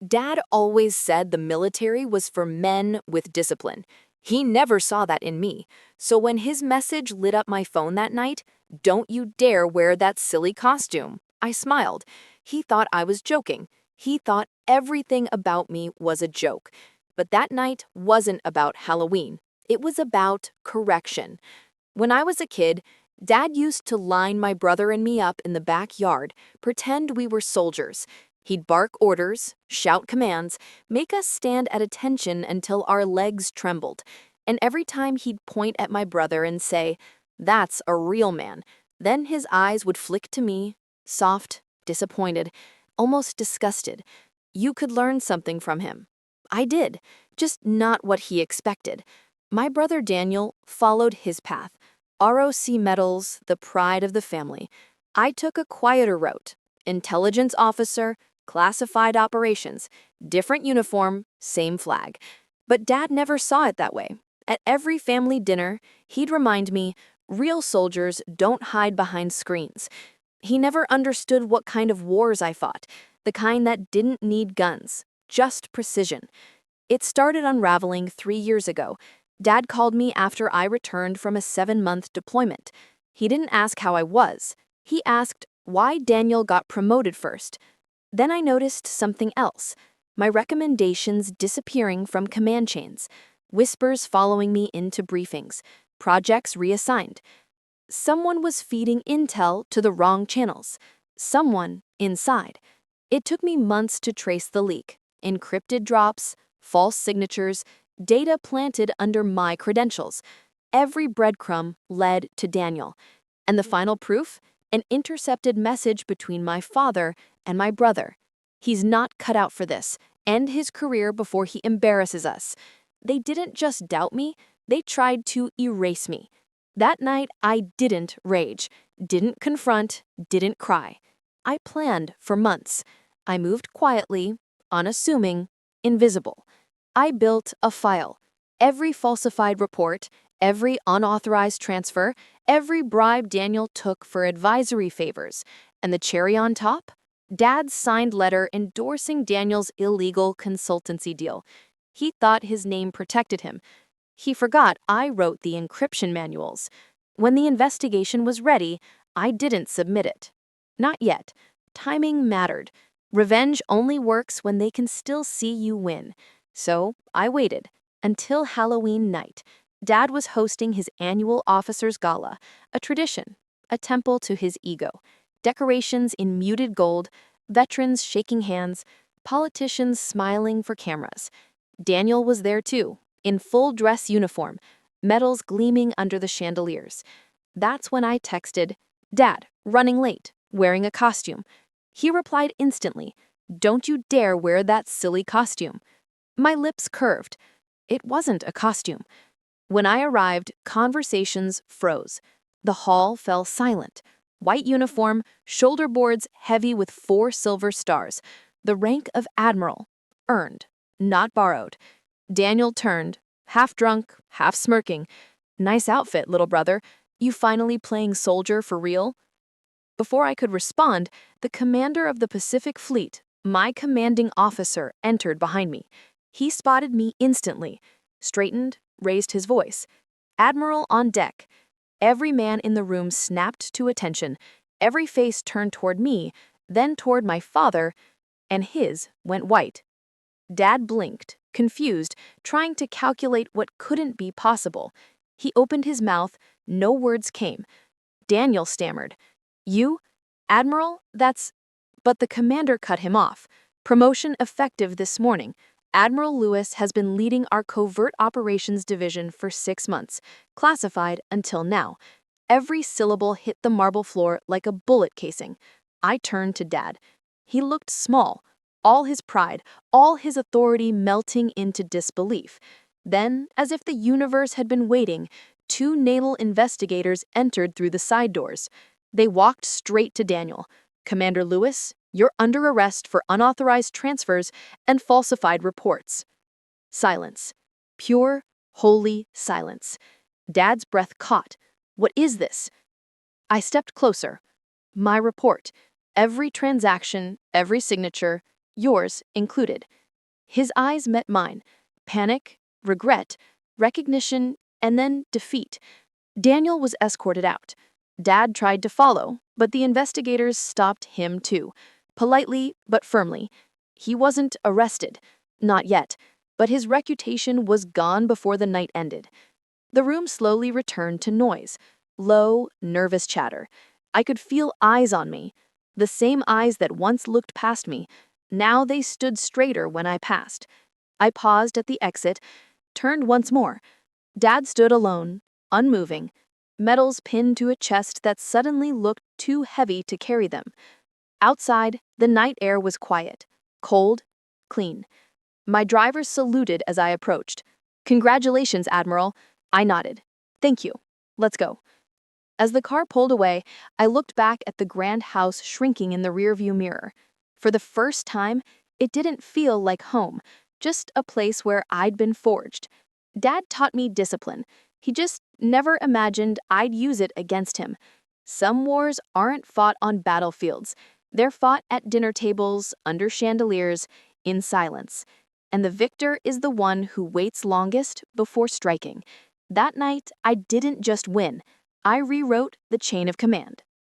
Dad always said the military was for men with discipline. He never saw that in me. So when his message lit up my phone that night, "Don't you dare wear that silly costume," I smiled. He thought I was joking. He thought everything about me was a joke. But that night wasn't about Halloween. It was about correction. When I was a kid, Dad used to line my brother and me up in the backyard, pretend we were soldiers. He'd bark orders, shout commands, make us stand at attention until our legs trembled. And every time he'd point at my brother and say, "That's a real man," then his eyes would flick to me, soft, disappointed, almost disgusted. You could learn something from him. I did, just not what he expected. My brother Daniel followed his path. ROC medals, the pride of the family. I took a quieter route. Intelligence officer, classified operations, different uniform, same flag. But Dad never saw it that way. At every family dinner, he'd remind me, real soldiers don't hide behind screens. He never understood what kind of wars I fought, the kind that didn't need guns, just precision. It started unraveling 3 years ago. Dad called me after I returned from a 7-month deployment. He didn't ask how I was. He asked why Daniel got promoted first. Then I noticed something else. My recommendations disappearing from command chains, whispers following me into briefings, projects reassigned. Someone was feeding intel to the wrong channels. Someone inside. It took me months to trace the leak. Encrypted drops, false signatures, data planted under my credentials. Every breadcrumb led to Daniel. And the final proof? An intercepted message between my father and my brother. "He's not cut out for this. End his career before he embarrasses us." They didn't just doubt me, they tried to erase me. That night, I didn't rage, didn't confront, didn't cry. I planned for months. I moved quietly, unassuming, invisible. I built a file. Every falsified report, every unauthorized transfer, every bribe Daniel took for advisory favors. And the cherry on top? Dad's signed letter endorsing Daniel's illegal consultancy deal. He thought his name protected him. He forgot I wrote the encryption manuals. When the investigation was ready, I didn't submit it. Not yet. Timing mattered. Revenge only works when they can still see you win. So I waited until Halloween night. Dad was hosting his annual officers' gala, a tradition, a temple to his ego. Decorations in muted gold, veterans shaking hands, politicians smiling for cameras. Daniel was there too, in full dress uniform, medals gleaming under the chandeliers. That's when I texted, "Dad, running late, wearing a costume." He replied instantly, "Don't you dare wear that silly costume." My lips curved. It wasn't a costume. When I arrived, conversations froze. The hall fell silent. White uniform, shoulder boards heavy with 4 silver stars. The rank of admiral. Earned, not borrowed. Daniel turned, half drunk, half smirking. "Nice outfit, little brother. You finally playing soldier for real?" Before I could respond, the commander of the Pacific Fleet, my commanding officer, entered behind me. He spotted me instantly, straightened, raised his voice. "Admiral on deck." Every man in the room snapped to attention. Every face turned toward me, then toward my father, and his went white. Dad blinked, confused, trying to calculate what couldn't be possible. He opened his mouth, no words came. Daniel stammered, "You? Admiral? That's—" But the commander cut him off. "Promotion effective this morning. Admiral Lewis has been leading our covert operations division for 6 months, classified until now." Every syllable hit the marble floor like a bullet casing. I turned to Dad. He looked small, all his pride, all his authority melting into disbelief. Then, as if the universe had been waiting, 2 naval investigators entered through the side doors. They walked straight to Daniel. "Commander Lewis, you're under arrest for unauthorized transfers and falsified reports." Silence. Pure, holy silence. Dad's breath caught. "What is this?" I stepped closer. My report. Every transaction, every signature, yours included. His eyes met mine. Panic, regret, recognition, and then defeat. Daniel was escorted out. Dad tried to follow, but the investigators stopped him too, politely but firmly. He wasn't arrested, not yet, but his reputation was gone before the night ended. The room slowly returned to noise, low, nervous chatter. I could feel eyes on me, the same eyes that once looked past me. Now they stood straighter when I passed. I paused at the exit, turned once more. Dad stood alone, unmoving, medals pinned to a chest that suddenly looked too heavy to carry them. Outside, the night air was quiet, cold, clean. My driver saluted as I approached. "Congratulations, Admiral." I nodded. "Thank you. Let's go." As the car pulled away, I looked back at the grand house shrinking in the rearview mirror. For the first time, it didn't feel like home, just a place where I'd been forged. Dad taught me discipline. He just never imagined I'd use it against him. Some wars aren't fought on battlefields. They're fought at dinner tables, under chandeliers, in silence. And the victor is the one who waits longest before striking. That night, I didn't just win. I rewrote the chain of command.